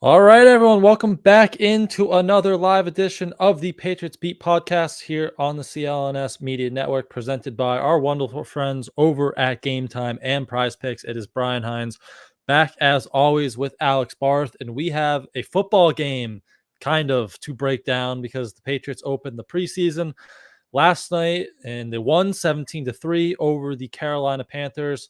All right, everyone, welcome back into another live edition of the Patriots Beat podcast here on the CLNS Media Network, presented by our wonderful friends over at Game Time and Prize Picks. It is Brian Hines back as always with Alex Barth, and we have a football game kind of to break down because the Patriots opened the preseason last night and they won 17-3 over the Carolina Panthers.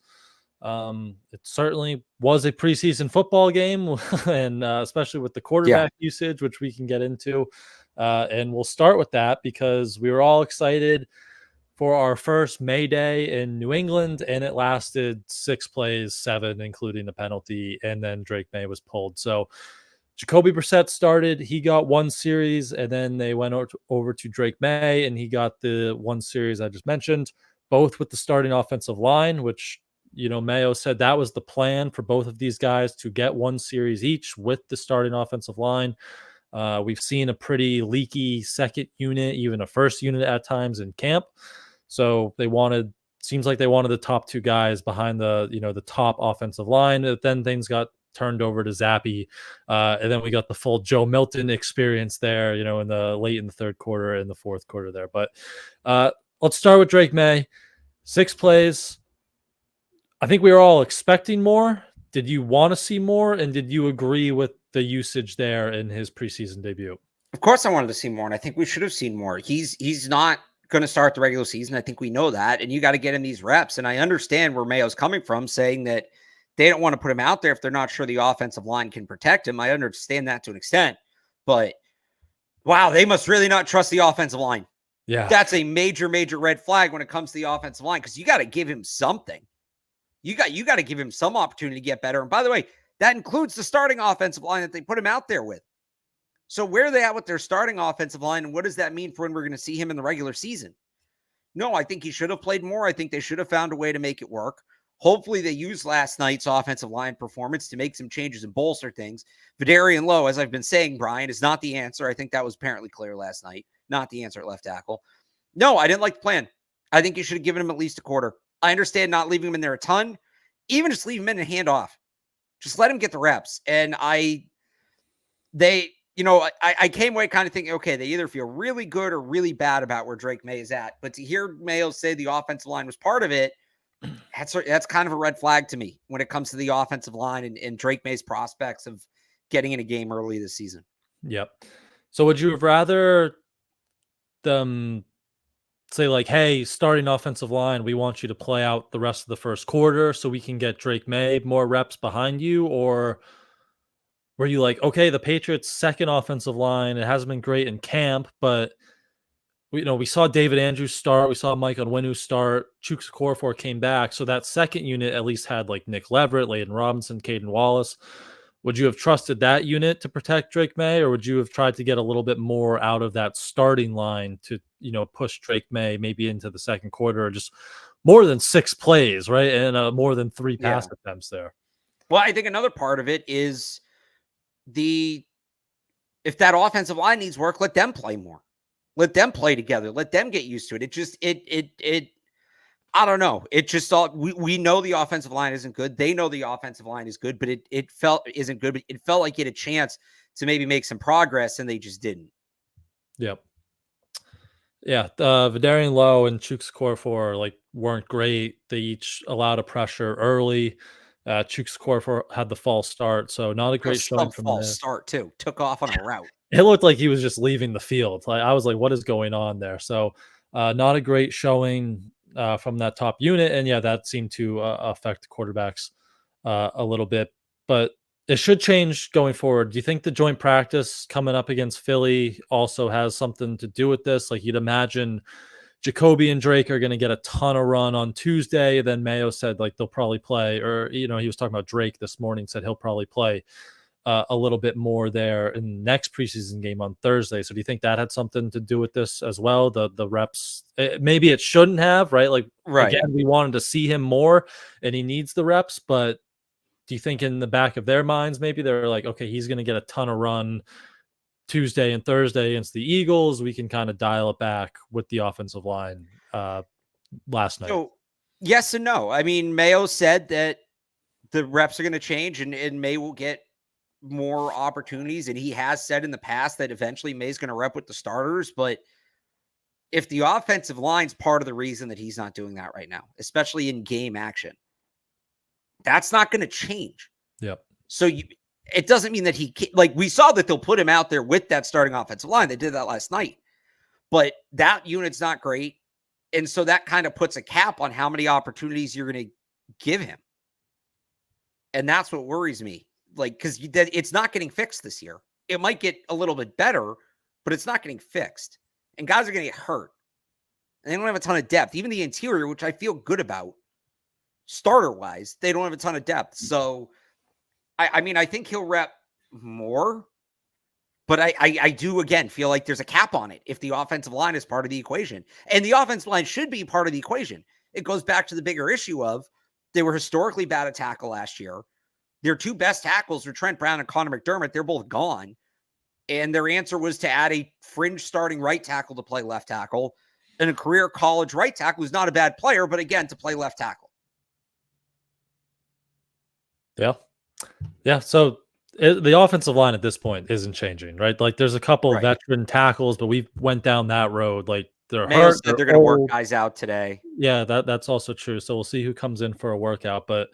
It certainly was a preseason football game, and especially with the Yeah. quarterback usage, which we can get into. And we'll start with that because we were all excited for our first May Day in New England, and it lasted 6 plays, 7, including the penalty, and then Drake Maye was pulled. So Jacoby Brissett started. He got one series, and then they went over to Drake Maye, and he got the one series I just mentioned, both with the starting offensive line, which, Mayo said that was the plan for both of these guys to get one series each with the starting offensive line. We've seen a pretty leaky second unit, even a first unit at times in camp. So seems like they wanted the top two guys behind the top offensive line. But then things got turned over to Zappe. And then we got the full Joe Milton experience there, in the late in the third quarter and the fourth quarter there. But let's start with Drake Maye. 6 plays. I think we were all expecting more. Did you want to see more? And did you agree with the usage there in his preseason debut? Of course I wanted to see more, and I think we should have seen more. He's not going to start the regular season. I think we know that, and you got to get him these reps. And I understand where Mayo's coming from, saying that they don't want to put him out there if they're not sure the offensive line can protect him. I understand that to an extent, but wow, they must really not trust the offensive line. Yeah. That's a major, major red flag when it comes to the offensive line, because you got to give him something. You got to give him some opportunity to get better. And by the way, that includes the starting offensive line that they put him out there with. So where are they at with their starting offensive line, and what does that mean for when we're going to see him in the regular season? No, I think he should have played more. I think they should have found a way to make it work. Hopefully they used last night's offensive line performance to make some changes and bolster things. Vidarian Lowe, as I've been saying, Brian, is not the answer. I think that was apparently clear last night. Not the answer at left tackle. No, I didn't like the plan. I think you should have given him at least a quarter. I understand not leaving him in there a ton. Even just leave him in and hand off. Just let him get the reps. And I came away kind of thinking, okay, they either feel really good or really bad about where Drake Maye is at. But to hear Mayo say the offensive line was part of it, that's kind of a red flag to me when it comes to the offensive line and Drake Maye's prospects of getting in a game early this season. Yep. So would you have rather them say like, hey, starting offensive line, we want you to play out the rest of the first quarter so we can get Drake Maye more reps behind you? Or were you like, okay, the Patriots' second offensive line, it hasn't been great in camp, but we saw David Andrews start, we saw Mike Onwenu start, Chuks Okorafor came back, so that second unit at least had like Nick Leverett, Layden Robinson, Caden Wallace. Would you have trusted that unit to protect Drake Maye, or would you have tried to get a little bit more out of that starting line to, push Drake Maye maybe into the second quarter, or just more than 6 plays, right? And more than 3 pass attempts there. Well, I think another part of it is if that offensive line needs work, let them play more. Let them play together. Let them get used to it. I don't know. It just all we know the offensive line isn't good. They know the offensive line is good, but it felt isn't good. But it felt like it had a chance to maybe make some progress, and they just didn't. Yep. Yeah, Vidarian Lowe and Chuks Okorafor weren't great. They each allowed a pressure early. Chuks Okorafor had the false start, so not a great showing from false there. start too. Took off on a route. It looked like he was just leaving the field. I was like, what is going on there? So not a great showing from that top unit. And yeah, that seemed to affect the quarterbacks a little bit. But it should change going forward. Do you think the joint practice coming up against Philly also has something to do with this? Like, you'd imagine Jacoby and Drake are going to get a ton of run on Tuesday. Then Mayo said they'll probably play, or, he was talking about Drake this morning, said he'll probably play a little bit more there in the next preseason game on Thursday. So do you think that had something to do with this as well? The reps, maybe it shouldn't have, right? Again, we wanted to see him more and he needs the reps, but do you think in the back of their minds, maybe they're like, okay, he's going to get a ton of run Tuesday and Thursday against the Eagles. We can kind of dial it back with the offensive line last night. So yes and no. I mean, Mayo said that the reps are going to change and Maye will get more opportunities, and he has said in the past that eventually Maye's going to rep with the starters. But if the offensive line's part of the reason that he's not doing that right now, especially in game action, that's not going to change. Yep. So it doesn't mean that we saw that they'll put him out there with that starting offensive line. They did that last night, but that unit's not great. And so that kind of puts a cap on how many opportunities you're going to give him. And that's what worries me. Because it's not getting fixed this year. It might get a little bit better, but it's not getting fixed. And guys are going to get hurt. And they don't have a ton of depth. Even the interior, which I feel good about, starter-wise, they don't have a ton of depth. So, I mean, I think he'll rep more. But I do, again, feel like there's a cap on it if the offensive line is part of the equation. And the offensive line should be part of the equation. It goes back to the bigger issue of they were historically bad at tackle last year. Their two best tackles were Trent Brown and Connor McDermott. They're both gone. And their answer was to add a fringe starting right tackle to play left tackle and a career college right tackle who's not a bad player, but again, to play left tackle. Yeah. Yeah. So the offensive line at this point isn't changing, right? Like there's a couple of veteran tackles, but we went down that road. Like they're Mayo hurt. said they're going to work guys out today. Yeah, that's also true. So we'll see who comes in for a workout. But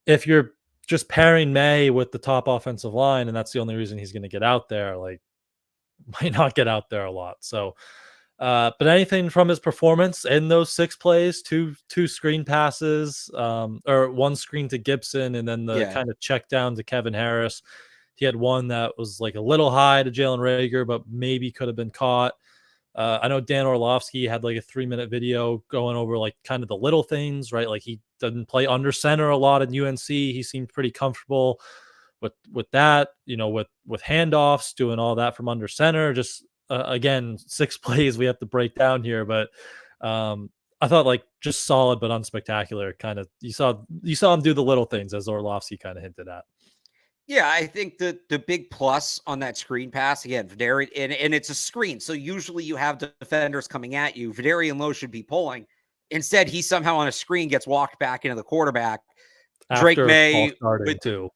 if you're just pairing Maye with the top offensive line, and that's the only reason he's going to get out there, like might not get out there a lot. So, but anything from his performance in those 6 plays, two screen passes, or one screen to Gibson, and then the kind of check down to Kevin Harris. He had one that was like a little high to Jalen Reagor, but maybe could have been caught. I know Dan Orlovsky had like a 3-minute video going over like kind of the little things, right? Like he doesn't play under center a lot at UNC. He seemed pretty comfortable with that, with handoffs, doing all that from under center. Just again, 6 plays we have to break down here, but I thought like just solid but unspectacular. Kind of you saw him do the little things as Orlovsky kind of hinted at. Yeah, I think the big plus on that screen pass, again, Vidari, and it's a screen. So usually you have defenders coming at you. Vidari and Lowe should be pulling. Instead, he somehow on a screen gets walked back into the quarterback. Drake Maye too.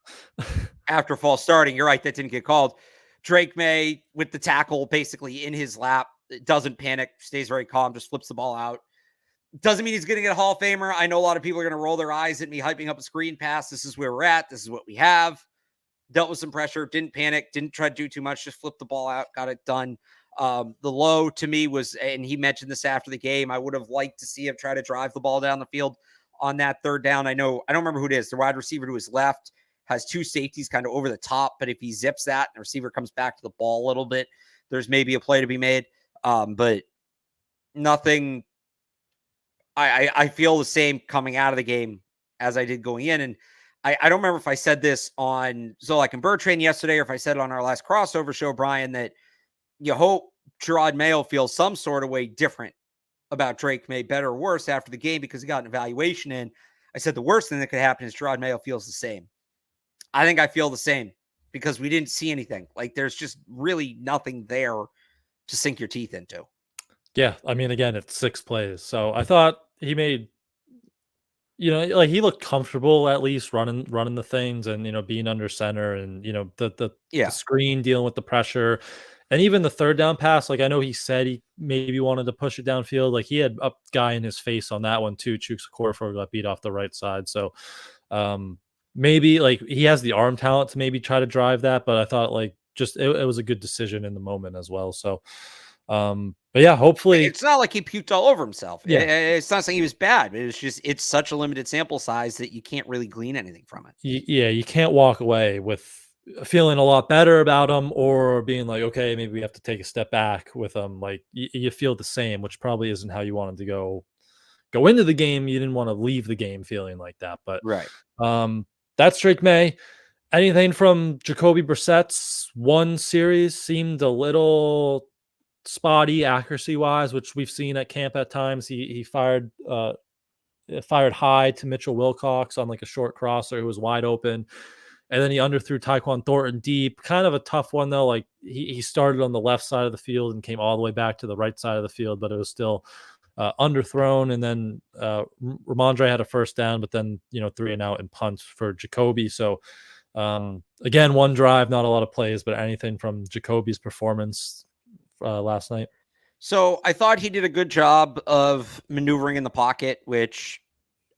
After false starting. You're right, that didn't get called. Drake Maye with the tackle basically in his lap, doesn't panic, stays very calm, just flips the ball out. Doesn't mean he's going to get a Hall of Famer. I know a lot of people are going to roll their eyes at me hyping up a screen pass. This is where we're at. This is what we have. Dealt with some pressure, didn't panic, didn't try to do too much, just flipped the ball out, got it done. The low to me was, and he mentioned this after the game, I would have liked to see him try to drive the ball down the field on that third down. I don't remember who it is. The wide receiver to his left has 2 safeties kind of over the top, but if he zips that and the receiver comes back to the ball a little bit, there's maybe a play to be made. But nothing. I feel the same coming out of the game as I did going in. And I don't remember if I said this on Zolak and Bertrand yesterday, or if I said it on our last crossover show, Brian, that you hope Gerard Mayo feels some sort of way different about Drake Maye, better or worse, after the game because he got an evaluation in. I said the worst thing that could happen is Gerard Mayo feels the same. I think I feel the same because we didn't see anything. Like there's just really nothing there to sink your teeth into. Yeah, I mean, again, it's 6 plays. So I thought he made, like he looked comfortable at least running the things and, being under center and, the screen, dealing with the pressure. And even the third down pass, like I know he said he maybe wanted to push it downfield. Like he had a guy in his face on that one too. Chuks Okorafor got beat off the right side. So maybe like he has the arm talent to maybe try to drive that. But I thought like just it was a good decision in the moment as well. So but yeah, hopefully it's not like he puked all over himself. Yeah. It's not saying he was bad, but it's such a limited sample size that you can't really glean anything from it. You can't walk away with feeling a lot better about him or being like, okay, maybe we have to take a step back with him. Like you feel the same, which probably isn't how you wanted to go into the game. You didn't want to leave the game feeling like that, but right. That's Drake Maye. Anything from Jacoby Brissett's one series seemed a little spotty accuracy wise, which we've seen at camp at times. He fired high to Mitchell Wilcox on like a short crosser who was wide open, and then he underthrew Tyquan Thornton deep. Kind of a tough one though. Like he started on the left side of the field and came all the way back to the right side of the field, but it was still underthrown. And then Ramondre had a first down, but then 3 and out and punt for Jacoby. So Again, one drive, not a lot of plays, but anything from Jacoby's performance last night? So I thought he did a good job of maneuvering in the pocket, which,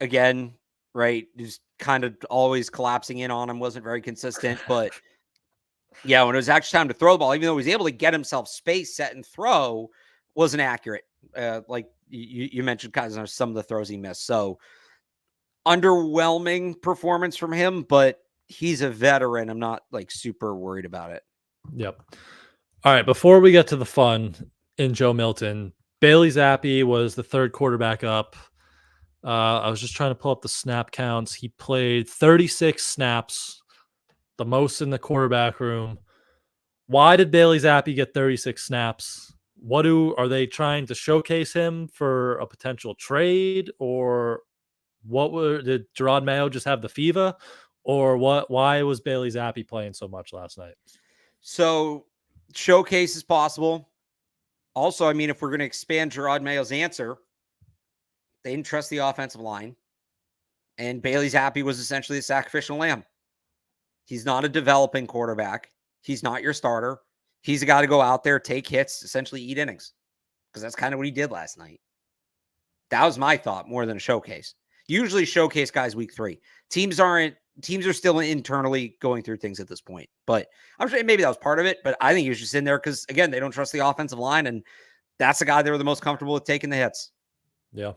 again, right, is kind of always collapsing in on him, wasn't very consistent. But yeah, when it was actually time to throw the ball, even though he was able to get himself space, set, and throw, wasn't accurate. Like you mentioned, kind of some of the throws he missed. So underwhelming performance from him, but he's a veteran. I'm not like super worried about it. Yep. All right. Before we get to the fun in Joe Milton, Bailey Zappe was the third quarterback up. I was just trying to pull up the snap counts. He played 36 snaps, the most in the quarterback room. Why did Bailey Zappe get 36 snaps? Are they trying to showcase him for a potential trade, or did Gerard Mayo just have the fever, or what? Why was Bailey Zappe playing so much last night? So showcase is possible. Also, I mean, if we're going to expand Gerard Mayo's answer, they didn't trust the offensive line, and Bailey Zappe was essentially a sacrificial lamb. He's not a developing quarterback. He's not your starter. He's a guy to go out there, take hits, essentially eat innings, because that's kind of what he did last night. That was my thought more than a showcase. Usually showcase guys week 3. Teams are still internally going through things at this point, but I'm sure maybe that was part of it, but I think he was just in there because, again, they don't trust the offensive line, and that's the guy they were the most comfortable with taking the hits. Yeah.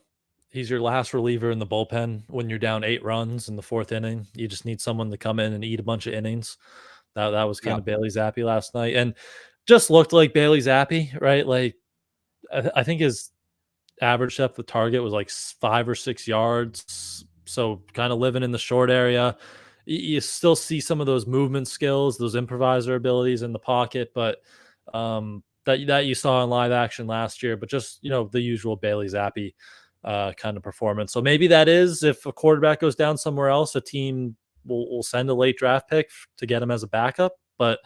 He's your last reliever in the bullpen when you're down 8 runs in the 4th inning. You just need someone to come in and eat a bunch of innings. That was kind of Bailey Zappe last night, and just looked like Bailey Zappe, right? Like I think his average depth of target was like 5 or 6 yards. So kind of living in the short area. You still see some of those movement skills, those improviser abilities in the pocket, but that you saw in live action last year. But just the usual Bailey Zappe kind of performance. So maybe that is, if a quarterback goes down somewhere else, a team will send a late draft pick to get him as a backup. But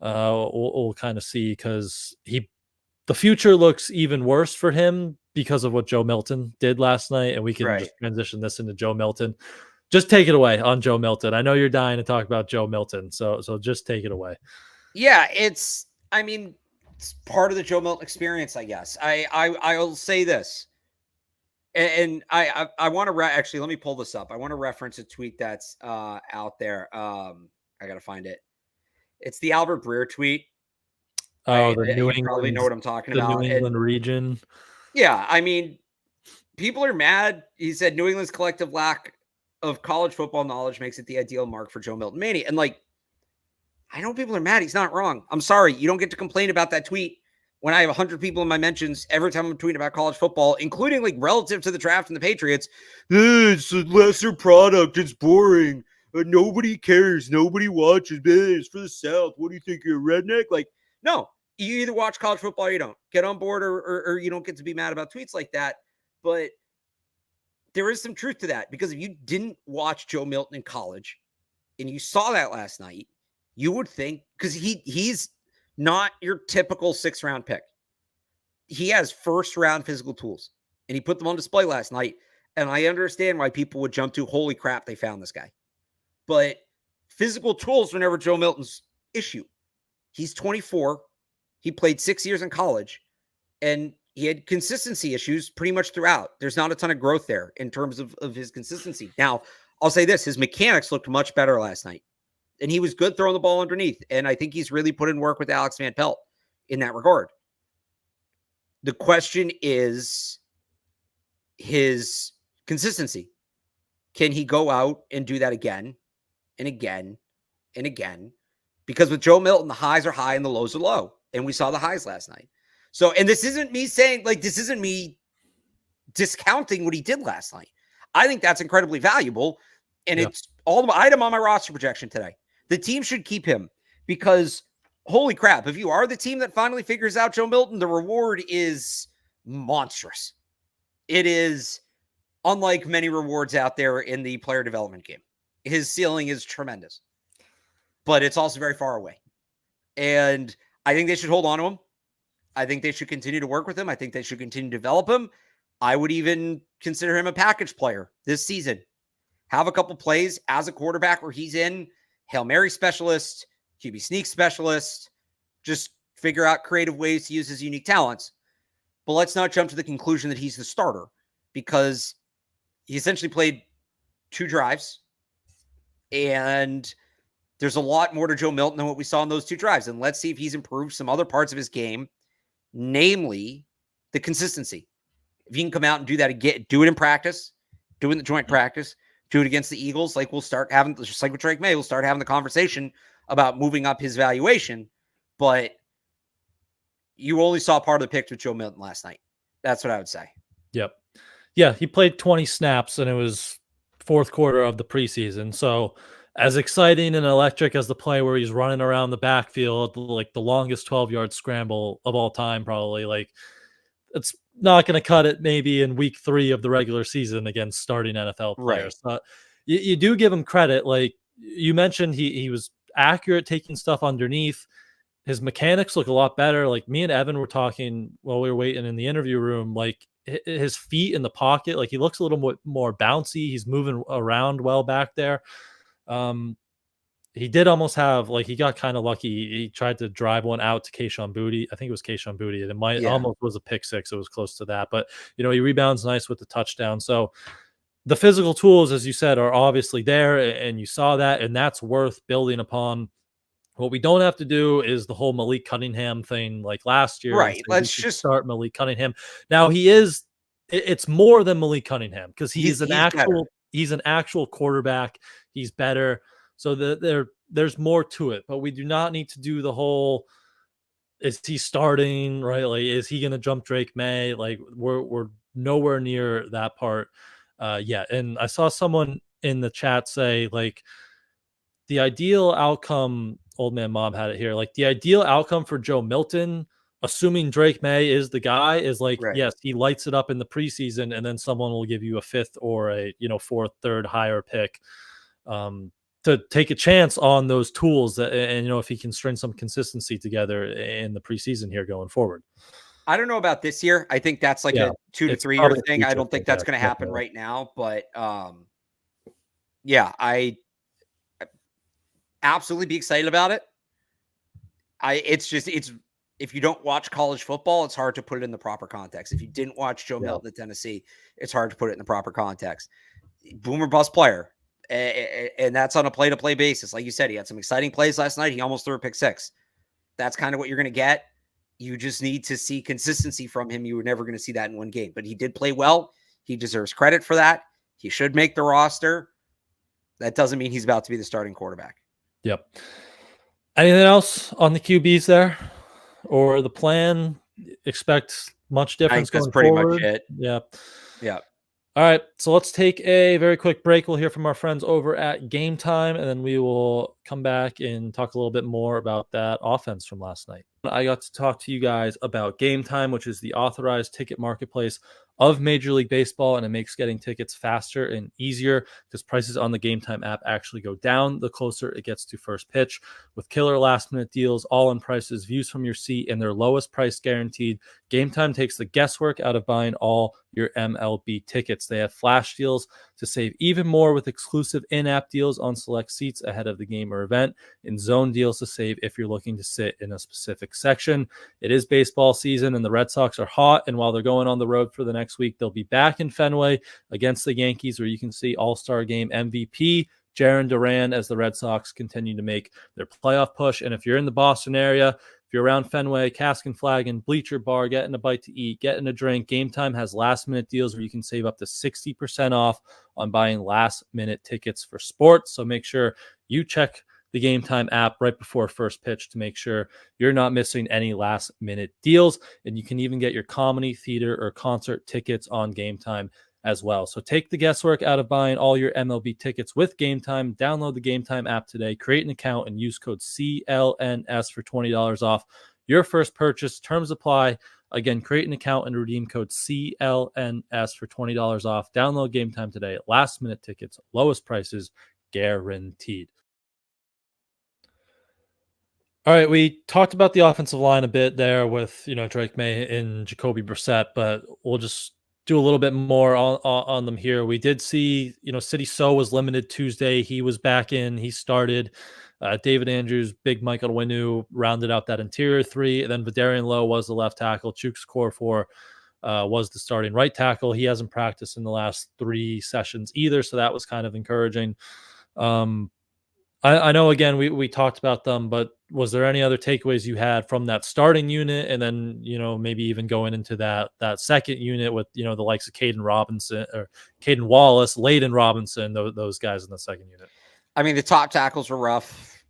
we'll kind of see, because the future looks even worse for him because of what Joe Milton did last night. And we can just transition this into Joe Milton. Just take it away on Joe Milton. I know you're dying to talk about Joe Milton, so just take it away. Yeah, it's part of the Joe Milton experience, I guess. I'll say this. And I want to actually, let me pull this up. I want to reference a tweet that's out there. I got to find it. It's the Albert Breer tweet. Oh, the New you England, probably know what I'm talking about. The New England region. Yeah, I mean, people are mad. He said New England's collective lack of college football knowledge makes it the ideal mark for Joe Milton Mania. And I know people are mad. He's not wrong. I'm sorry. You don't get to complain about that tweet when I have 100 people in my mentions every time I'm tweeting about college football, including relative to the draft and the Patriots. It's a lesser product. It's boring. Nobody cares. Nobody watches. It's for the South. What do you think? You're a redneck? No. You either watch college football or you don't. Get on board, or you don't get to be mad about tweets like that. But there is some truth to that, because if you didn't watch Joe Milton in college and you saw that last night, you would think, because he's not your typical 6th-round pick. He has first-round physical tools, and he put them on display last night. And I understand why people would jump to, holy crap, they found this guy. But physical tools were never Joe Milton's issue. He's 24. He played 6 years in college, and he had consistency issues pretty much throughout. There's not a ton of growth there in terms of his consistency. Now, I'll say this. His mechanics looked much better last night, and he was good throwing the ball underneath. And I think he's really put in work with Alex Van Pelt in that regard. The question is his consistency. Can he go out and do that again and again and again? Because with Joe Milton, the highs are high and the lows are low. And we saw the highs last night. So, and this isn't me saying, this isn't me discounting what he did last night. I think that's incredibly valuable. And it's all the item on my roster projection today. The team should keep him, because holy crap, if you are the team that finally figures out Joe Milton, the reward is monstrous. It is unlike many rewards out there in the player development game. His ceiling is tremendous, but it's also very far away. And I think they should hold on to him. I think they should continue to work with him. I think they should continue to develop him. I would even consider him a package player this season. Have a couple plays as a quarterback where he's in Hail Mary specialist, QB sneak specialist, just figure out creative ways to use his unique talents. But let's not jump to the conclusion that he's the starter, because he essentially played 2 drives, and there's a lot more to Joe Milton than what we saw in those 2 drives. And let's see if he's improved some other parts of his game, namely the consistency. If he can come out and do that again, do it in practice, do it in the joint practice, do it against the Eagles, like we'll start having, just like with Drake Maye, we'll start having the conversation about moving up his valuation. But you only saw part of the picture with Joe Milton last night. That's what I would say. Yep. Yeah, he played 20 snaps, and it was fourth quarter of the preseason. So as exciting and electric as the play where he's running around the backfield, like the longest 12-yard scramble of all time, probably, like, it's not going to cut it maybe in week 3 of the regular season against starting NFL players. Right. You do give him credit. Like you mentioned, he was accurate taking stuff underneath. His mechanics look a lot better. Like me and Evan were talking while we were waiting in the interview room, like his feet in the pocket, like he looks a little more bouncy. He's moving around well back there. He did almost have, like, he got kind of lucky. He tried to drive one out to Kayshon Boutte. I think it was Kayshon Boutte. And it almost was a pick six. It was close to that. But, he rebounds nice with the touchdown. So the physical tools, as you said, are obviously there. And you saw that. And that's worth building upon. What we don't have to do is the whole Malik Cunningham thing like last year. Right. Let's just start Malik Cunningham. Now it's more than Malik Cunningham, because he's an actual quarterback. He's better. So there's more to it, but we do not need to do the whole, is he starting, right? Like, is he going to jump Drake Maye? Like, we're nowhere near that part yet. And I saw someone in the chat say, like, the ideal outcome, Old Man Mob had it here, like the ideal outcome for Joe Milton, assuming Drake Maye is the guy, is like, right, yes, he lights it up in the preseason, and then someone will give you a 5th or a 4th, 3rd higher pick to take a chance on those tools and if he can string some consistency together in the preseason here going forward. I don't know about this year. I think that's like a 2 to 3 year thing. I don't think that's going to happen right now, but I absolutely be excited about it. It's if you don't watch college football, it's hard to put it in the proper context. If you didn't watch Joe Milton at Tennessee, it's hard to put it in the proper context. Boomer bust player. And that's on a play-to-play basis. Like you said, he had some exciting plays last night. He almost threw a pick 6. That's kind of what you're going to get. You just need to see consistency from him. You were never going to see that in one game. But he did play well. He deserves credit for that. He should make the roster. That doesn't mean he's about to be the starting quarterback. Yep. Anything else on the QBs there? Or the plan? Expect much difference going forward? That's pretty much it. Yeah. All right, so let's take a very quick break. We'll hear from our friends over at Game Time, and then we will come back and talk a little bit more about that offense from last night. I got to talk to you guys about Game Time, which is the authorized ticket marketplace of Major League Baseball, and it makes getting tickets faster and easier because prices on the Game Time app actually go down the closer it gets to first pitch. With killer last-minute deals, all-in prices, views from your seat, and their lowest price guaranteed, Game Time takes the guesswork out of buying all your MLB tickets. They have flash deals to save even more with exclusive in-app deals on select seats ahead of the game or event, and zone deals to save if you're looking to sit in a specific section. It is baseball season, and the Red Sox are hot, and while they're going on the road for the next week, they'll be back in Fenway against the Yankees, where you can see All-Star Game MVP Jarren Duran as the Red Sox continue to make their playoff push. And if you're in the Boston area, if you're around Fenway, Cask and Flagon, Bleacher Bar, getting a bite to eat, getting a drink, Game Time has last-minute deals where you can save up to 60% off on buying last-minute tickets for sports. So make sure you check the Game Time app right before first pitch to make sure you're not missing any last-minute deals. And you can even get your comedy, theater, or concert tickets on Game Time as well. So take the guesswork out of buying all your MLB tickets with Game Time. Download the Game Time app today, create an account, and use code CLNS for $20 off your first purchase. Terms apply. Again, create an account and redeem code CLNS for $20 off. Download Game Time today. Last-minute tickets, lowest prices, guaranteed. All right, we talked about the offensive line a bit there with, Drake Maye and Jacoby Brissett, but we'll just do a little bit more on them here. We did see, City So was limited Tuesday. He was back in. He started. David Andrews, Big Michael Winu rounded out that interior three. And then Vidarian Lowe was the left tackle. Chooks Core was the starting right tackle. He hasn't practiced in the last 3 sessions either, so that was kind of encouraging. I know, again, we talked about them, but was there any other takeaways you had from that starting unit, and then maybe even going into that second unit with the likes of Caden Robinson or Caden Wallace, Layden Robinson, those guys in the second unit? I mean, the top tackles were rough.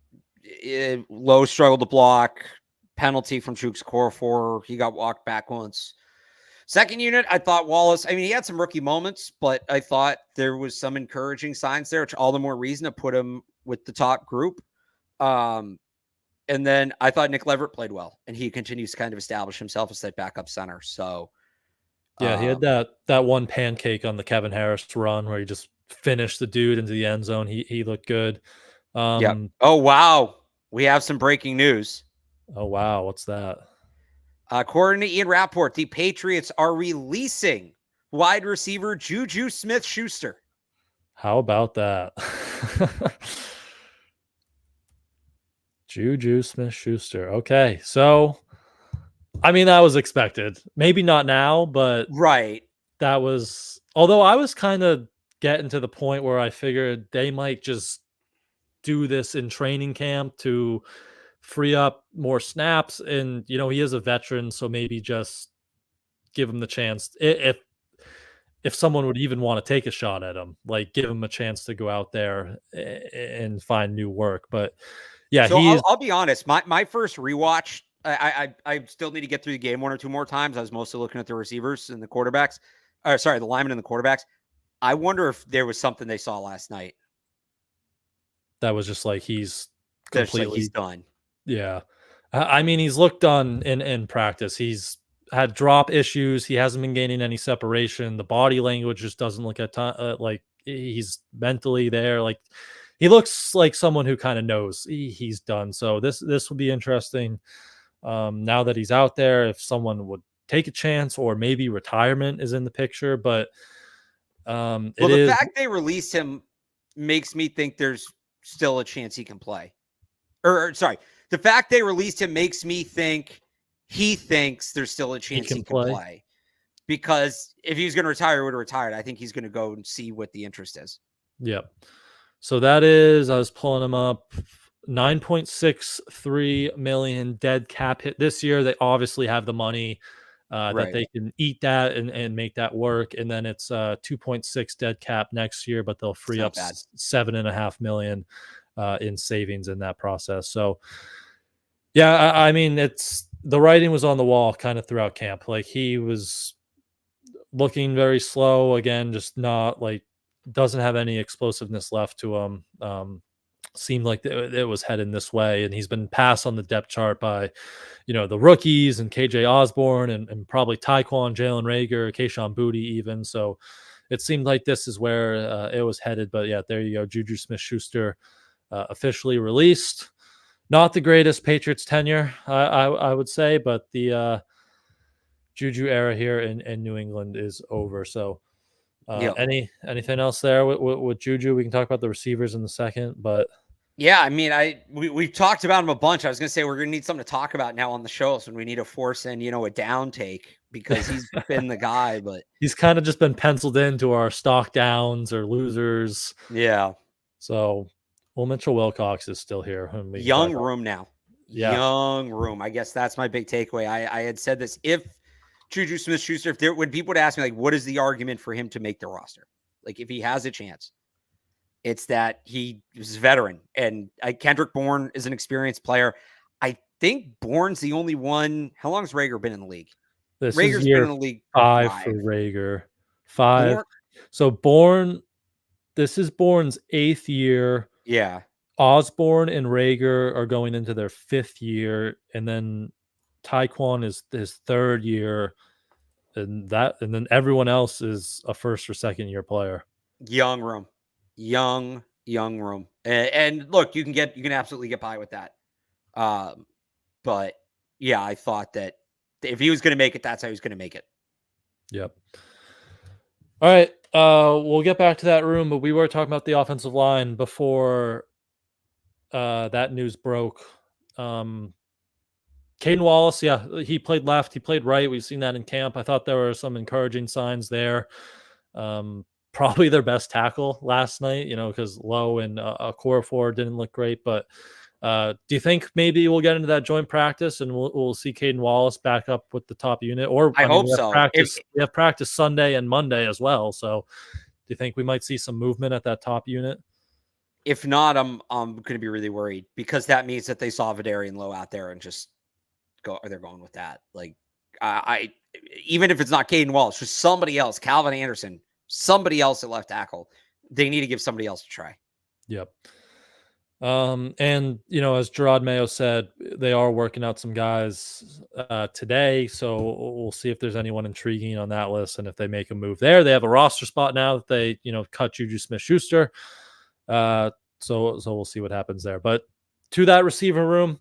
Lowe struggled to block. Penalty from Chooks Core. He got walked back once. Second unit, I thought Wallace, I mean, he had some rookie moments, but I thought there was some encouraging signs there, which all the more reason to put him with the top group. And then I thought Nick Leverett played well, and he continues to kind of establish himself as that backup center. So yeah, he had that one pancake on the Kevin Harris run where he just finished the dude into the end zone. He looked good. Yeah. Oh, wow. We have some breaking news. Oh, wow. What's that? According to Ian Rapport, the Patriots are releasing wide receiver JuJu Smith-Schuster. How about that? JuJu Smith-Schuster. Okay. So, I mean, that was expected. Maybe not now, but right. That was, although I was kind of getting to the point where I figured they might just do this in training camp to free up more snaps. And, he is a veteran, so maybe just give him the chance. If someone would even want to take a shot at him, like give him a chance to go out there and find new work. But yeah, so I'll be honest. My first rewatch, I still need to get through the game 1 or 2 more times. I was mostly looking at the receivers and the quarterbacks. The linemen and the quarterbacks. I wonder if there was something they saw last night that was just like he's completely done. Yeah. I mean, he's looked done in practice. He's had drop issues. He hasn't been gaining any separation. The body language just doesn't look like he's mentally there. Like, he looks like someone who kind of knows he's done. So this will be interesting. Now that he's out there, if someone would take a chance, or maybe retirement is in the picture. But the fact they released him makes me think there's still a chance he can play. The fact they released him makes me think he thinks there's still a chance he can play. Because if he was going to retire, he would have retired. I think he's going to go and see what the interest is. Yep. So that is, I was pulling him up, $9.63 million dead cap hit this year. They obviously have the money that they can eat that and make that work. And then it's 2.6 dead cap next year, but they'll free up $7.5 million in savings in that process. So yeah, I mean, it's the writing was on the wall kind of throughout camp. Like, he was looking very slow again, just not like, doesn't have any explosiveness left to him. Seemed like it was heading this way, and he's been passed on the depth chart by, the rookies and KJ Osborne and probably Tyquan, Jalen Reagor, Kayshon Boutte even. So it seemed like this is where it was headed. But yeah, there you go. JuJu Smith-Schuster officially released. Not the greatest Patriots tenure, I would say, but the JuJu era here in New England is over. So anything else there with JuJu? We can talk about the receivers in a second, but yeah, I mean, we've talked about him a bunch. I was going to say we're going to need something to talk about now on the show, so we need to force in, a down take, because he's been the guy, but he's kind of just been penciled into our stock downs or losers. Yeah. So, Mitchell Wilcox is still here. Young room now. Yeah. Young room. I guess that's my big takeaway. I had said this. If JuJu Smith-Schuster, when people would ask me, like, what is the argument for him to make the roster? Like, if he has a chance, it's that he was a veteran. And Kendrick Bourne is an experienced player. I think Bourne's the only one. How long has Reagor been in the league? Reagor's been in the league 5 for Reagor. 5. So Bourne, this is Bourne's 8th year. Yeah. Osborne and Reagor are going into their 5th year, and then Tyquan is his 3rd year, and then everyone else is a 1st or 2nd year player. Young room. Young room. And look, you can absolutely get by with that. But yeah, I thought that if he was going to make it, that's how he was going to make it. Yep. All right. We'll get back to that room, but we were talking about the offensive line before that news broke. Caden Wallace, yeah, he played left, he played right. We've seen that in camp. I thought there were some encouraging signs there. Probably their best tackle last night, because Lowe and Okorafor didn't look great. But do you think maybe we'll get into that joint practice and we'll see Caden Wallace back up with the top unit? Or I hope we have so. practice. We have practice Sunday and Monday as well. So do you think we might see some movement at that top unit? If not, I'm going to be really worried, because that means that they saw Vidarian Lowe out there and just go. They're going with that. Like I even if it's not Caden Wallace, just somebody else, Calvin Anderson, somebody else at left tackle. They need to give somebody else a try. Yep. And as Gerard Mayo said, they are working out some guys today, so we'll see if there's anyone intriguing on that list, and if they make a move there. They have a roster spot now that they cut JuJu Smith-Schuster. So we'll see what happens there. But to that receiver room,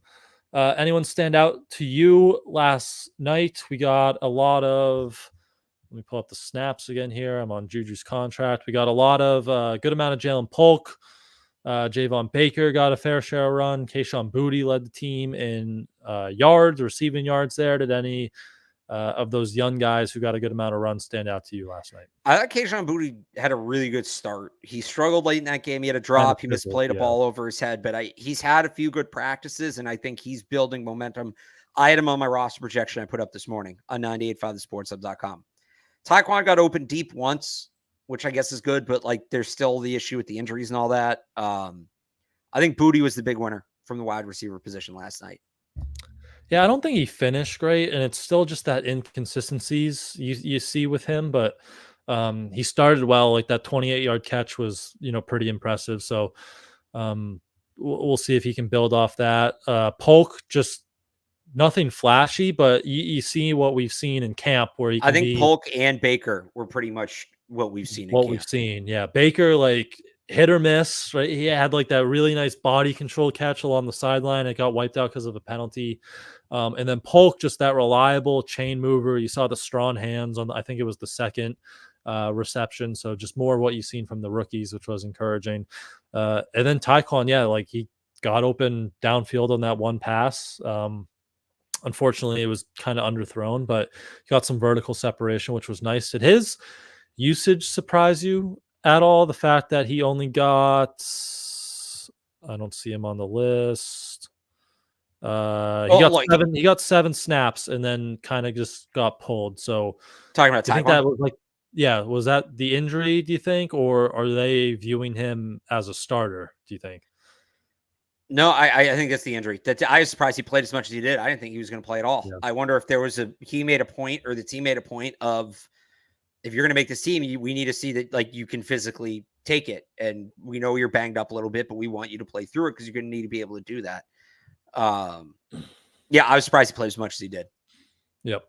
anyone stand out to you last night? We got a lot of. Let me pull up the snaps again here. I'm on Juju's contract. We got a lot of good amount of Jalen Polk. Javon Baker got a fair share of run. Kayshon Boutte led the team in yards, receiving yards there. Did any of those young guys who got a good amount of runs stand out to you last night? I thought Kayshon Boutte had a really good start. He struggled late in that game. He had a drop. He misplayed a ball over his head, but he's had a few good practices, and I think he's building momentum. I had him on my roster projection I put up this morning on 985thesportshub.com. Taekwon got open deep once, which I guess is good, but there's still the issue with the injuries and all that. I think Boutte was the big winner from the wide receiver position last night. Yeah, I don't think he finished great, and it's still just that inconsistencies you see with him. But he started well. Like that 28-yard catch was pretty impressive. So we'll see if he can build off that. Polk, just nothing flashy, but you see what we've seen in camp where he can I think Polk and Baker were pretty much what we've seen. We've seen. Yeah. Baker, hit or miss, right? He had that really nice body control catch along the sideline. It got wiped out because of a penalty. And then Polk, just that reliable chain mover. You saw the strong hands on, I think it was the second reception. So just more of what you've seen from the rookies, which was encouraging. And then Taekwon, he got open downfield on that one pass. Unfortunately, it was kind of underthrown, but got some vertical separation, which was nice. Did his usage surprise you at all? The fact that he only got, I don't see him on the list. He got 7 snaps and then kind of just got pulled. So talking about, I think that was was that the injury, do you think, or are they viewing him as a starter, do you think? No, I think it's the injury. I was surprised he played as much as he did. I didn't think he was going to play at all. Yeah. I wonder if there was he made a point, or the team made a point of, if you're going to make this team, we need to see that you can physically take it. And we know you're banged up a little bit, but we want you to play through it because you're going to need to be able to do that. Yeah, I was surprised he played as much as he did. Yep.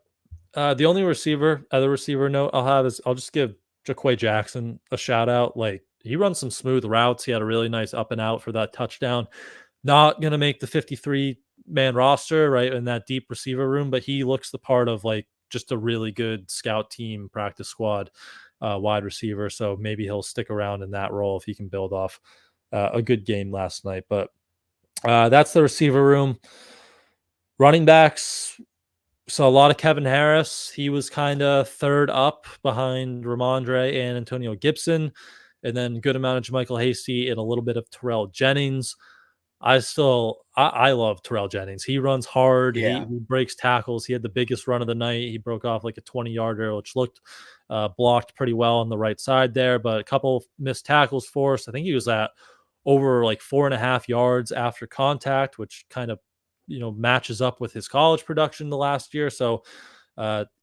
The only other receiver note I'll have is I'll just give Jaquay Jackson a shout out. He runs some smooth routes. He had a really nice up and out for that touchdown. Not going to make the 53-man roster, right, in that deep receiver room, but he looks the part of just a really good scout team practice squad wide receiver. So maybe he'll stick around in that role if he can build off a good game last night. But that's the receiver room. Running backs, so a lot of Kevin Harris. He was kind of third up behind Ramondre and Antonio Gibson, and then good amount of JaMycal Hasty and a little bit of Terrell Jennings. I love Terrell Jennings. He runs hard. Yeah. He breaks tackles. He had the biggest run of the night. He broke off a 20-yarder, which looked blocked pretty well on the right side there, but a couple missed tackles forced. I think he was at over 4.5 yards after contact, which kind of matches up with his college production the last year. So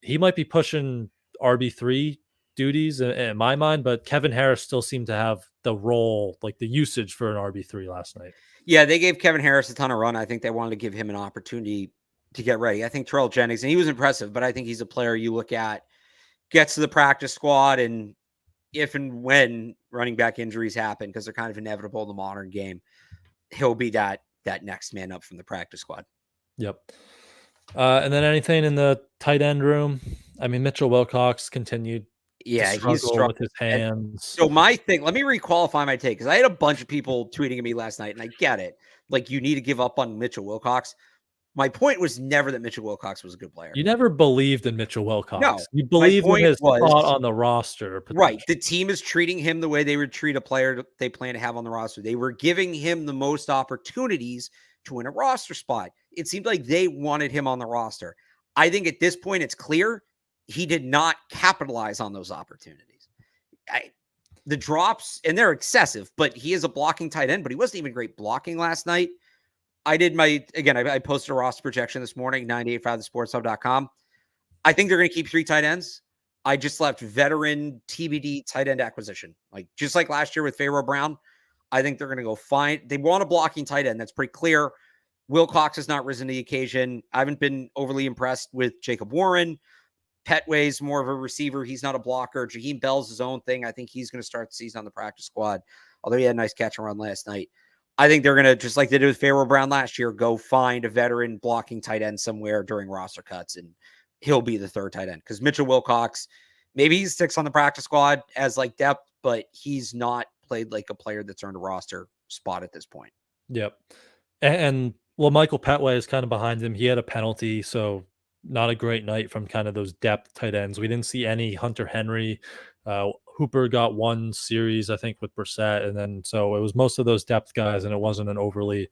he might be pushing RB3 duties in my mind, but Kevin Harris still seemed to have the role, the usage for an RB3 last night. Yeah, they gave Kevin Harris a ton of run. I think they wanted to give him an opportunity to get ready. I think Terrell Jennings, and he was impressive, but I think he's a player you look at, gets to the practice squad, and if and when running back injuries happen, because they're kind of inevitable in the modern game, he'll be that next man up from the practice squad. Yep. And then anything in the tight end room? I mean, Mitchell Wilcox continued to Yeah, he's struggle with struggling. his hands. So my thing, let me requalify my take, because I had a bunch of people tweeting at me last night, and I get it. Like, you need to give up on Mitchell Wilcox. My point was never that Mitchell Wilcox was a good player. You never believed in Mitchell Wilcox. No, You my believed in point his was spot on the roster right. potential. The team is treating him the way they would treat a player they plan to have on the roster. They were giving him the most opportunities to win a roster spot. It seemed like they wanted him on the roster. I think at this point, it's clear he did not capitalize on those opportunities. The drops, and they're excessive, but he is a blocking tight end, but he wasn't even great blocking last night. I posted a roster projection this morning, 985thesportshub.com. I think they're going to keep 3 tight ends. I just left veteran TBD tight end acquisition. Like, just like last year with Pharaoh Brown, I think they're going to go find, they want a blocking tight end. That's pretty clear. Wilcox has not risen to the occasion. I haven't been overly impressed with Jacob Warren. Petway's more of a receiver. He's not a blocker. Jaheim Bell's his own thing. I think he's going to start the season on the practice squad, although he had a nice catch and run last night. I think they're going to, just like they did with Pharaoh Brown last year, go find a veteran blocking tight end somewhere during roster cuts, and he'll be the 3rd tight end. Because Mitchell Wilcox, maybe he sticks on the practice squad as like depth, but he's not played like a player that's earned a roster spot at this point. Yep. And well, Michael Petway is kind of behind him. He had a penalty, so not a great night from kind of those depth tight ends. We didn't see any Hunter Henry. Hooper got 1 series, I think, with Brissett, and then so it was most of those depth guys, and it wasn't an overly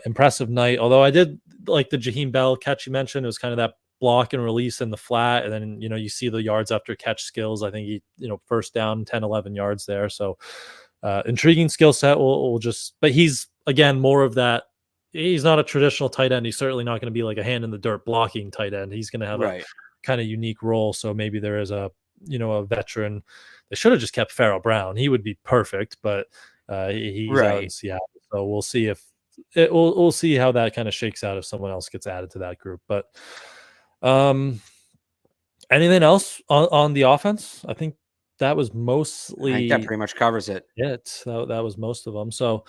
impressive night. Although I did like the Jaheim Bell catch you mentioned. It was kind of that block and release in the flat, and then you see the yards after catch skills. I think he first down 10 11 yards there, so intriguing skill set. We'll just, but he's again more of that. He's not a traditional tight end. He's certainly not going to be like a hand in the dirt blocking tight end. He's going to have a kind of unique role. So maybe there is a veteran. They should have just kept Pharaoh Brown. He would be perfect, but he's out in Seattle. So we'll see if we'll see how that kind of shakes out if someone else gets added to that group. But anything else on the offense? I think that was mostly. I think that pretty much covers it. Yeah, that was most of them. So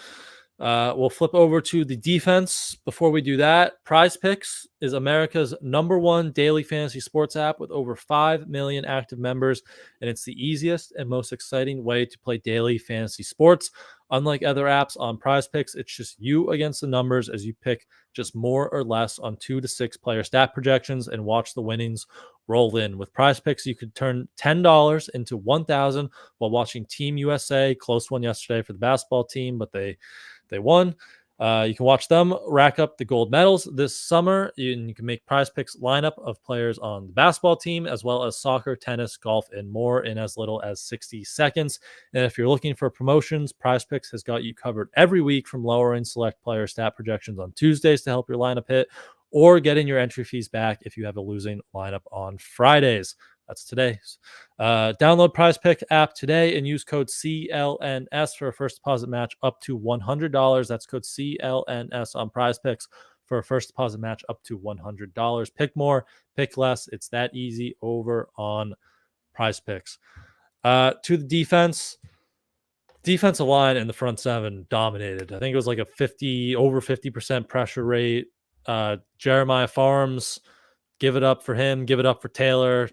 we'll flip over to the defense. Before we do that, Prize Picks is America's #1 daily fantasy sports app with over 5 million active members, and it's the easiest and most exciting way to play daily fantasy sports. Unlike other apps on Prize Picks, it's just you against the numbers as you pick just more or less on 2 to 6 player stat projections and watch the winnings roll in. With Prize Picks, you could turn $10 into $1,000 while watching Team USA. Close one yesterday for the basketball team, but they won. You can watch them rack up the gold medals this summer. You can make Prize Picks lineup of players on the basketball team, as well as soccer, tennis, golf, and more in as little as 60 seconds. And if you're looking for promotions, Prize Picks has got you covered every week, from lowering select player stat projections on Tuesdays to help your lineup hit, or getting your entry fees back if you have a losing lineup on Fridays. That's today's. Download Prize Pick app today and use code CLNS for a first deposit match up to $100. That's code CLNS on Prize Picks for a first deposit match up to $100. Pick more, pick less. It's that easy over on Prize Picks. To the defensive line in the front 7 dominated. I think it was like a over 50% pressure rate. Jeremiah Farms, give it up for him, give it up for Taylor.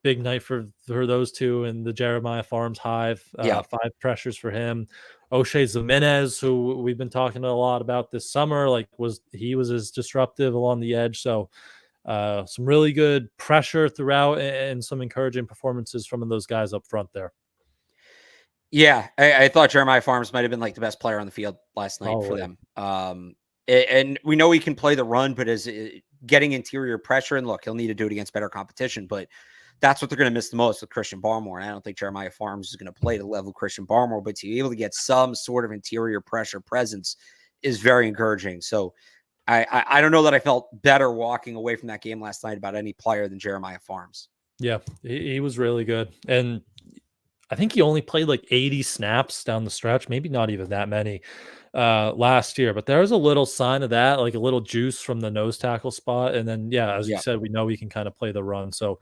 Big night for those two in the Jeremiah Farms hive. 5 pressures for him. O'Shea Zimenez, who we've been talking a lot about this summer, was as disruptive along the edge. So some really good pressure throughout, and some encouraging performances from those guys up front there. Yeah, I thought Jeremiah Farms might have been like the best player on the field last night for them. And we know he can play the run, but as getting interior pressure, and look, he'll need to do it against better competition, but that's what they're going to miss the most with Christian Barmore. And I don't think Jeremiah Farms is going to play to the level of Christian Barmore, but to be able to get some sort of interior pressure presence is very encouraging. So I don't know that I felt better walking away from that game last night about any player than Jeremiah Farms. Yeah, he was really good. And I think he only played like 80 snaps down the stretch, maybe not even that many last year, but there was a little sign of that, like a little juice from the nose tackle spot. And then, as you said, we know he can kind of play the run. So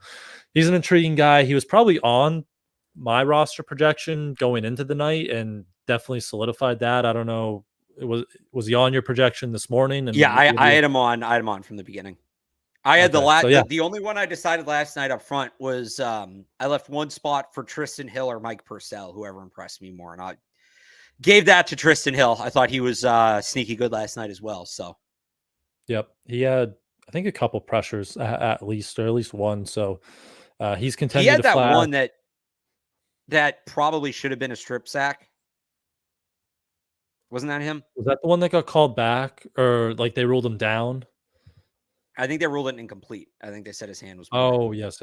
he's an intriguing guy. He was probably on my roster projection going into the night and definitely solidified that. I don't know. Was he on your projection this morning? And I had him on from the beginning. I had Okay. the only one I decided last night up front was I left one spot for Tristan Hill or Mike Purcell, whoever impressed me more, and I gave that to Tristan Hill. I thought he was sneaky good last night as well. So, Yep. He had, I think, a couple pressures at least, or at least one. So he's he continued had to that flash. one that probably should have been a strip sack. Wasn't that him? Was that the one that got called back, or like they ruled him down? I think they ruled it incomplete. I think they said his hand was moving. Oh, yes.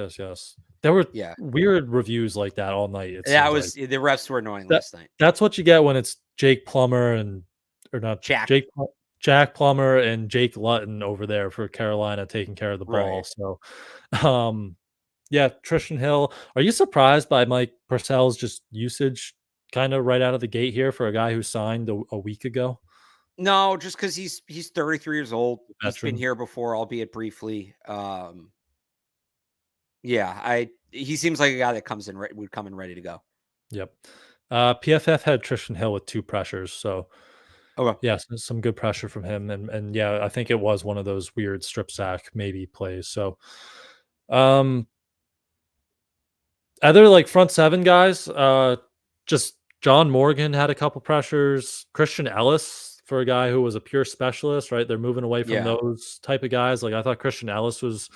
There were Yeah. weird reviews like that all night, it That seems like. was the refs were annoying That last night. that's what you get when it's Jake Plummer or not Jack. Jack Plummer and Jake Lutton over there for Carolina taking care of the ball. Right. So, yeah, Tristan Hill. Are you surprised by Mike Purcell's just usage kind of right out of the gate here for a guy who signed a week ago? No, just because he's 33 years old. He's been Veteran. here before, albeit briefly. Yeah, he seems like a guy that comes in would come in ready to go. Yep. PFF had Tristan Hill with 2 pressures, so Okay. yeah, some good pressure from him, and yeah, I think it was one of those weird strip sack maybe plays. So, um, other like front 7 guys, just John Morgan had a couple pressures. Christian Ellis for a guy who was a pure specialist, right? They're moving away from Yeah. those type of guys. Like I thought Christian Ellis was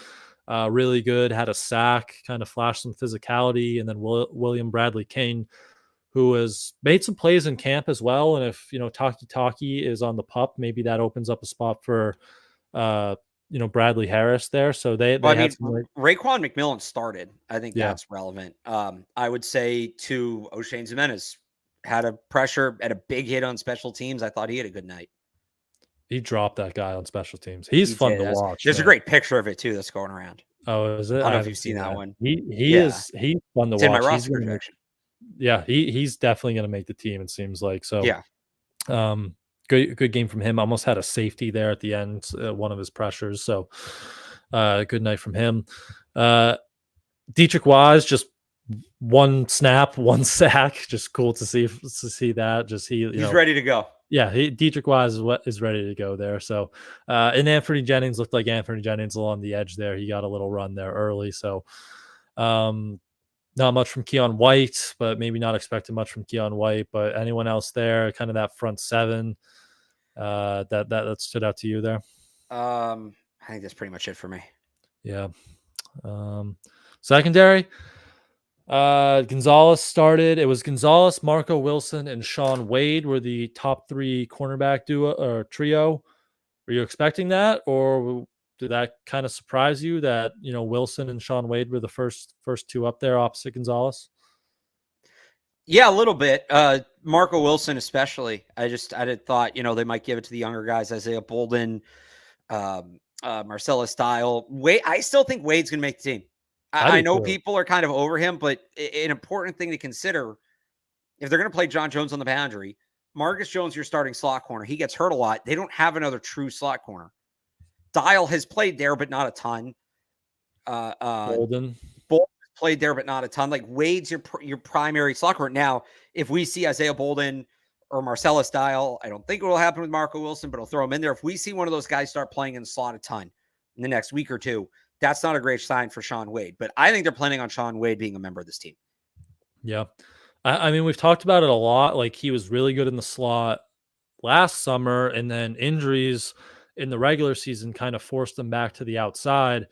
really good, had a sack, kind of flashed some physicality, and then William Bradley Kane, who has made some plays in camp as well. And if Taki is on the pup, maybe that opens up a spot for Bradley Harris there. So they Well, I had mean, some Raekwon McMillan started. I think yeah. that's relevant. I would say to O'Shane Zimenez had a pressure at a big hit on special teams. I thought he had a good night. He dropped that guy on special teams. He's fun to watch. There's Man. a great picture of it too that's going around. Oh, is it? I don't know if haven't you've seen that one. He's fun to It's in my watch. roster projection. He's definitely gonna make the team, it seems like. So Yeah. Good game from him. Almost had a safety there at the end, one of his pressures. So good night from him. Dietrich Wise, just one snap, one sack. Just cool to see that. Just he's ready to go. Yeah, Dietrich Wise is ready to go there. So, and Anthony Jennings looked like Anthony Jennings along the edge there. He got a little run there early. So, not much from Keon White, but maybe not expecting much from Keon White. But anyone else there, kind of that front 7 that stood out to you there? I think that's pretty much it for me. Yeah. Secondary. Gonzalez started. It was Gonzalez, Marco Wilson, and Sean Wade were the top 3 cornerback duo or trio. Were you expecting that, or did that kind of surprise you that Wilson and Sean Wade were the first 2 up there opposite Gonzalez? Yeah, a little bit. Marco Wilson, especially. I had thought they might give it to the younger guys, Isaiah Bolden, Marcellus Dial. Wade. I still think Wade's going to make the team. I know people are kind of over him, but an important thing to consider, if they're going to play John Jones on the boundary, Marcus Jones, your starting slot corner, he gets hurt a lot. They don't have another true slot corner. Dial has played there, but not a ton. Bolden played there, but not a ton. Like Wade's your primary slot corner. Now, if we see Isaiah Bolden or Marcellus Dial, I don't think it will happen with Marco Wilson, but I'll throw him in there. If we see one of those guys start playing in the slot a ton in the next week or two, that's not a great sign for Sean Wade. But I think they're planning on Sean Wade being a member of this team. Yeah. I mean, we've talked about it a lot. Like he was really good in the slot last summer, and then injuries in the regular season kind of forced him back to the outside.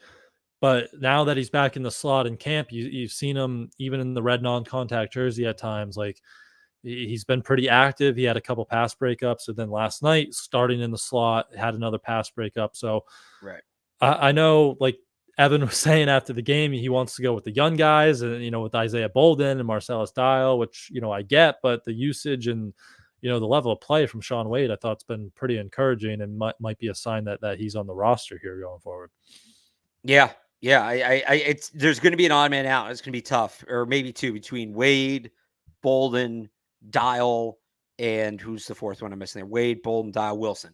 But now that he's back in the slot in camp, you've seen him even in the red non-contact jersey at times. Like he's been pretty active. He had a couple pass breakups, and then last night, starting in the slot, had another pass breakup. So right. I know, like Evan was saying after the game, he wants to go with the young guys and, with Isaiah Bolden and Marcellus Dial, which, I get, but the usage and, the level of play from Sean Wade, I thought it's been pretty encouraging and might be a sign that he's on the roster here going forward. Yeah. Yeah. There's going to be an odd man out. It's going to be tough, or maybe 2 between Wade, Bolden, Dial, and who's the fourth one I'm missing there? Wade, Bolden, Dial, Wilson.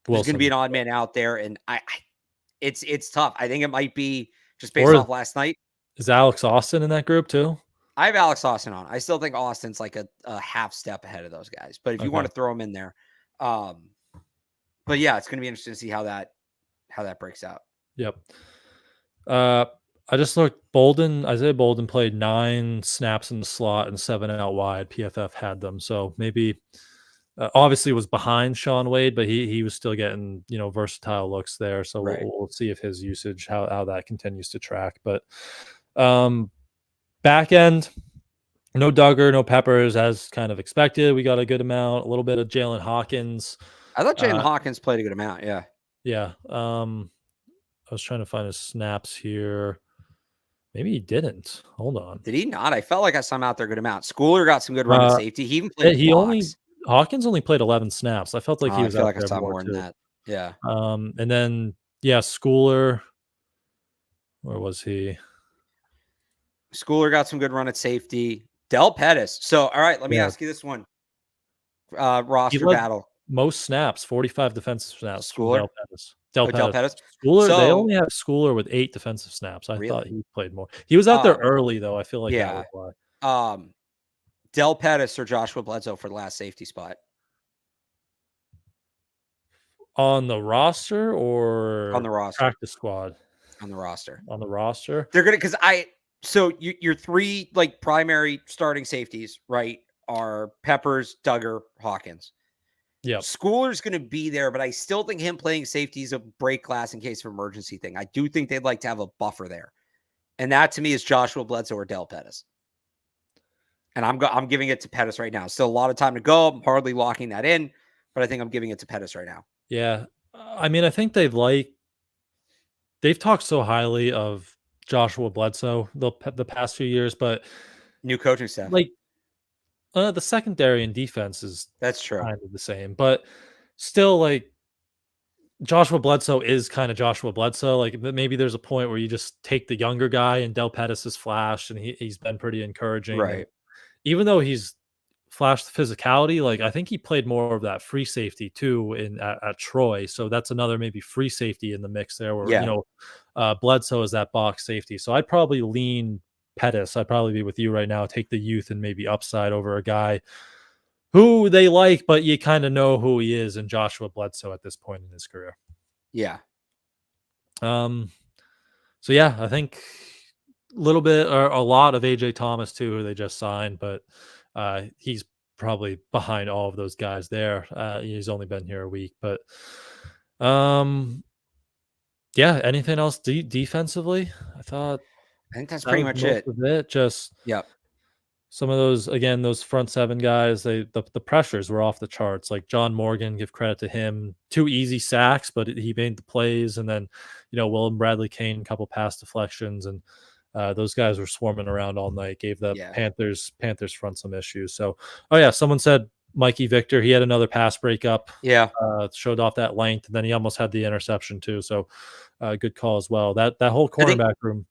There's going to be an odd man out there. And it's tough. I think it might be just based off last night. Is Alex Austin in that group too? I have Alex Austin on. I still think Austin's like a half step ahead of those guys. But if you want to throw him in there, but yeah, it's going to be interesting to see how that breaks out. Yep. I just looked. Isaiah Bolden played 9 snaps in the slot and 7 out wide. PFF had them, so maybe obviously was behind Sean Wade, but he was still getting versatile looks there. So Right. we'll see if his usage how that continues to track. But back end, no Duggar, no Peppers, as kind of expected. We got a good amount, a little bit of Jalen Hawkins. I thought Jalen Hawkins played a good amount. Yeah. Yeah. I was trying to find his snaps here. Maybe he didn't. Hold on. Did he not? I felt like I saw him out there a good amount. Schooler got some good run at safety. He even played Hawkins only played 11 snaps. I felt like he was I feel out like I there saw more more than too. that. Yeah. And then Schooler. Where was he? Schooler got some good run at safety. Del Pettis. So, all right, let me ask you this one. Roster battle. Most snaps, 45 defensive snaps from Schooler? Del Pettis. Schooler, they only have Schooler with 8 defensive snaps. I thought he played more. He was out there early, though. I feel like that was why. Del Pettis or Joshua Bledsoe for the last safety spot? On the roster or on the roster? Practice squad? On the roster. On the roster. They're gonna so your 3 like primary starting safeties, right, are Peppers, Duggar, Hawkins. Yeah. Schooler's going to be there, but I still think him playing safety is a break glass in case of emergency thing. I do think they'd like to have a buffer there. And that to me is Joshua Bledsoe or Del Pettis. And I'm giving it to Pettis right now. Still a lot of time to go. I'm hardly locking that in, but I think I'm giving it to Pettis right now. Yeah. I mean, I think they've talked so highly of Joshua Bledsoe the past few years, but new coaching staff. Like the secondary and defense is that's true. Kind of the same, but still, like Joshua Bledsoe is kind of Joshua Bledsoe. Like maybe there's a point where you just take the younger guy, and Del Pettis has flashed, and he's been pretty encouraging. Right. And even though he's flashed the physicality, like I think he played more of that free safety too at Troy. So that's another maybe free safety in the mix there where, Bledsoe is that box safety. So I'd probably lean Pettis. I'd probably be with you right now. Take the youth and maybe upside over a guy who they like, but you kind of know who he is in Joshua Bledsoe at this point in his career. Yeah. So yeah, I think a little bit or a lot of AJ Thomas too, who they just signed, but he's probably behind all of those guys there. He's only been here a week, but yeah. Anything else defensively? I think that's pretty much it. Just some of those, again, those front 7 guys, the pressures were off the charts. Like John Morgan, give credit to him. 2 easy sacks, but he made the plays. And then, Willem Bradley Kane, a couple pass deflections, and those guys were swarming around all night, gave the Panthers front some issues. So, someone said Mikey Victor, he had another pass breakup. Yeah. Showed off that length, and then he almost had the interception too. So good call as well. That whole cornerback room.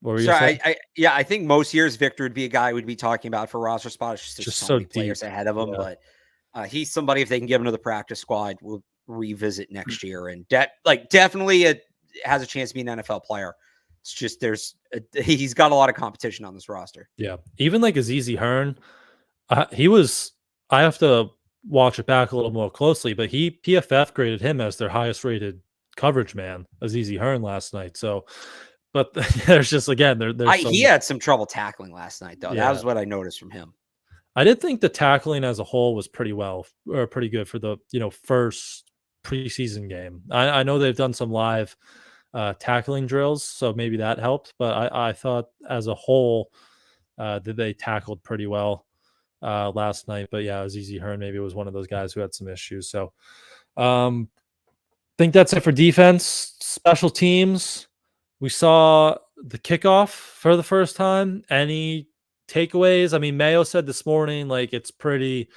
I think most years Victor would be a guy we'd be talking about for roster spot. It's just so many players ahead of him, but he's somebody, if they can get him to the practice squad, we'll revisit next year. And definitely has a chance to be an NFL player. It's just he's got a lot of competition on this roster. Yeah, even like Azizi Hearn, I have to watch it back a little more closely, but PFF graded him as their highest rated coverage man, Azizi Hearn, last night. So. But there's just, again, he had some trouble tackling last night, though. That was what I noticed from him. I did think the tackling as a whole was pretty good for the first preseason game. I know they've done some live tackling drills, so maybe that helped. But I thought as a whole that they tackled pretty well last night. But yeah, Azizi Hearn maybe was one of those guys who had some issues. So think that's it for defense. Special teams. We saw the kickoff for the first time. Any takeaways? I mean, Mayo said this morning, like, it's pretty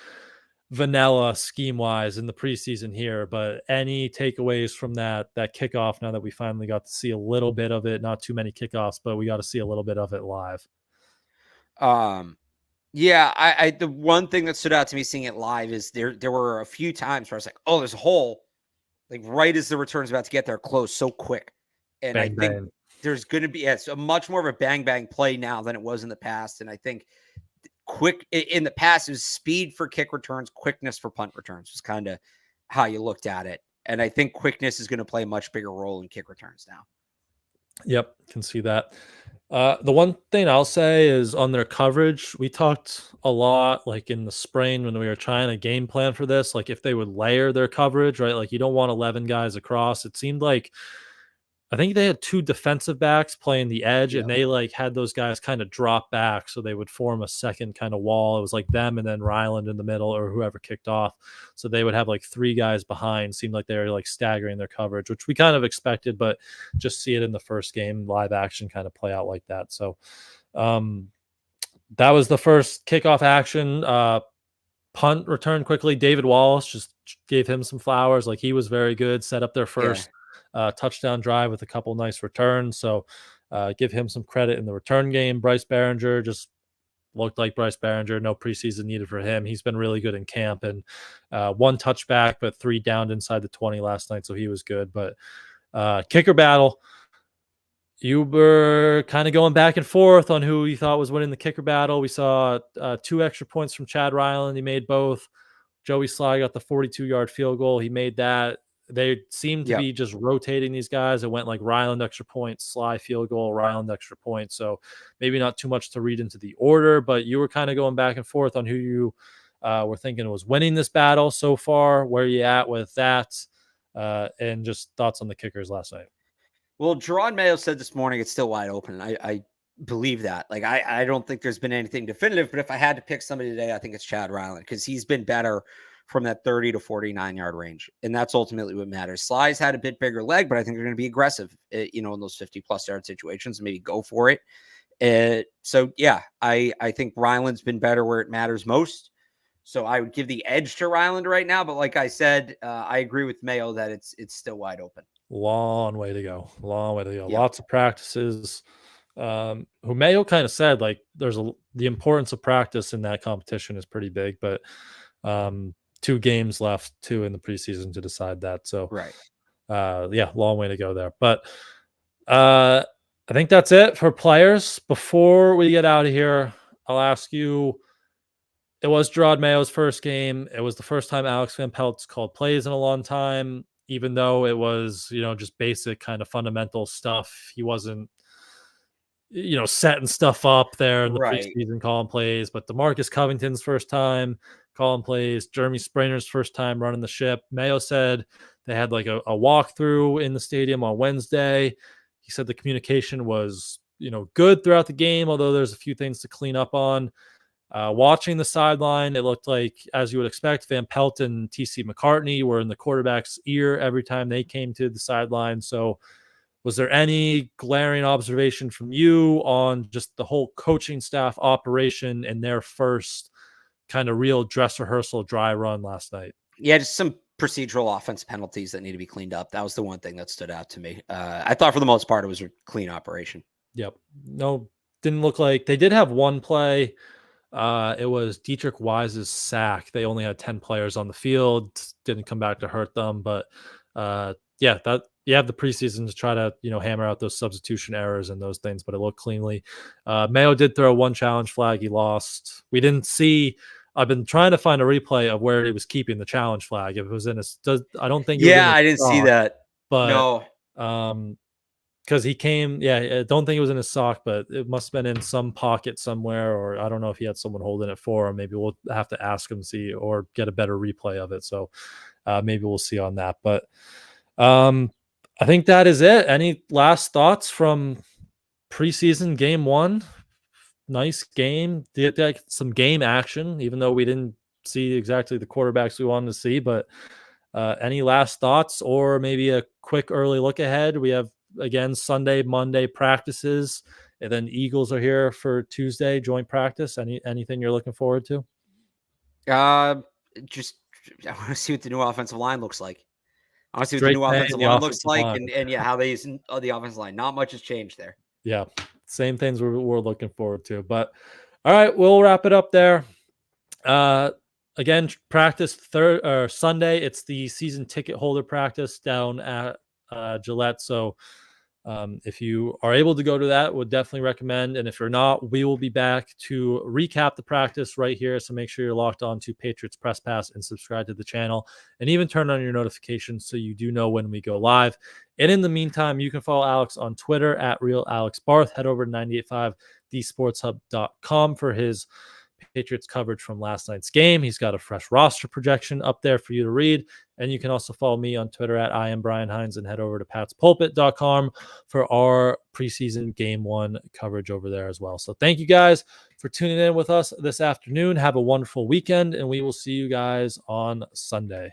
vanilla scheme-wise in the preseason here, but any takeaways from that kickoff now that we finally got to see a little bit of it? Not too many kickoffs, but we got to see a little bit of it live. Yeah, the one thing that stood out to me seeing it live is there were a few times where I was like, oh, there's a hole. Like right as the return's about to get there, close so quick. And bang, I think there's going to be a much more of a bang play now than it was in the past. And I think quick in the past, it was speed for kick returns, quickness for punt returns was kind of how you looked at it. And I think quickness is going to play a much bigger role in kick returns now. Yep, can see that. The one thing I'll say is on their coverage, we talked a lot like in the spring when we were trying to game plan for this, like if they would layer their coverage, right? Like you don't want 11 guys across. It seemed like I think they had 2 defensive backs playing the edge, and they like had those guys kind of drop back so they would form a second kind of wall. It was like them and then Ryland in the middle or whoever kicked off. So they would have like 3 guys behind. Seemed like they were like staggering their coverage, which we kind of expected, but just see it in the first game, live action kind of play out like that. So that was the first kickoff action. Punt return quickly. David Wallace just gave him some flowers. Like he was very good, set up their first touchdown drive with a couple nice returns. So give him some credit in the return game. Bryce Behringer just looked like Bryce Behringer. No preseason needed for him. He's been really good in camp and 1 touchback, but 3 downed inside the 20 last night. So he was good. But kicker battle, you were kind of going back and forth on who you thought was winning the kicker battle. We saw 2 extra points from Chad Ryland. He made both. Joey Sly got the 42-yard field goal. He made that. They seemed to be just rotating these guys. It went like Ryland extra point, Sly field goal, Ryland extra point. So maybe not too much to read into the order, but you were kind of going back and forth on who you were thinking was winning this battle so far. Where are you at with that? And just thoughts on the kickers last night. Well, Jerron Mayo said this morning it's still wide open. I believe that. Like, I don't think there's been anything definitive, but if I had to pick somebody today, I think it's Chad Ryland because he's been better from that 30 to 49-yard range. And that's ultimately what matters. Sly's had a bit bigger leg, but I think they're going to be aggressive, in those 50-plus yard situations and maybe go for it. So, yeah, I think Ryland's been better where it matters most. So I would give the edge to Ryland right now. But like I said, I agree with Mayo that it's still wide open. Long way to go. Yep. Lots of practices. Who Mayo kind of said, like, the importance of practice in that competition is pretty big, but 2 games left, 2 in the preseason to decide that. So, right. Long way to go there. But I think that's it for players. Before we get out of here, I'll ask you, it was Gerard Mayo's first game. It was the first time Alex Van Pelt's called plays in a long time, even though it was, just basic kind of fundamental stuff. He wasn't, setting stuff up there in the preseason calling plays, but DeMarcus Covington's first time calling plays, Jeremy Springer's first time running the ship. Mayo said they had like a walkthrough in the stadium on Wednesday. He said the communication was, good throughout the game, although there's a few things to clean up on. Watching the sideline, it looked like, as you would expect, Van Pelt and TC McCartney were in the quarterback's ear every time they came to the sideline. So was there any glaring observation from you on just the whole coaching staff operation and their first kind of real dress rehearsal dry run last night? Yeah, just some procedural offense penalties that need to be cleaned up. That was the one thing that stood out to me. I thought for the most part it was a clean operation. Yep. No, didn't look like they did have one play. It was Dietrich Wise's sack. They only had 10 players on the field. Didn't come back to hurt them, but that you have the preseason to try to hammer out those substitution errors and those things, but it looked cleanly. Mayo did throw 1 challenge flag. He lost. We didn't see. I've been trying to find a replay of where he was keeping the challenge flag. If it was in his, I don't think. I didn't see that. But no. Because he came, I don't think it was in his sock, but it must have been in some pocket somewhere, or I don't know if he had someone holding it for him. Maybe we'll have to ask him, see, or get a better replay of it. So maybe we'll see on that. But I think that is it. Any last thoughts from preseason game 1? Nice game. Did some game action, even though we didn't see exactly the quarterbacks we wanted to see. But any last thoughts, or maybe a quick early look ahead? We have, again, Sunday, Monday practices, and then Eagles are here for Tuesday joint practice. Anything you're looking forward to? Just I want to see what the new offensive line looks like. I want to see what the new offensive line looks like, and how they use the offensive line. Not much has changed there. Yeah, same things we're looking forward to. But all right, we'll wrap it up there. Again, practice Sunday. It's the season ticket holder practice down at Gillette. So If you are able to go to that, would definitely recommend. And if you're not, we will be back to recap the practice right here. So make sure you're locked on to Patriots Press Pass and subscribe to the channel, and even turn on your notifications so you do know when we go live. And in the meantime, you can follow Alex on Twitter at RealAlexBarth. Head over to 985thesportshub.com for his Patriots coverage from last night's game. He's got a fresh roster projection up there for you to read. And you can also follow me on Twitter at I am Brian Hines, and head over to patspulpit.com for our preseason game 1 coverage over there as well. So thank you guys for tuning in with us this afternoon. Have a wonderful weekend, and we will see you guys on Sunday.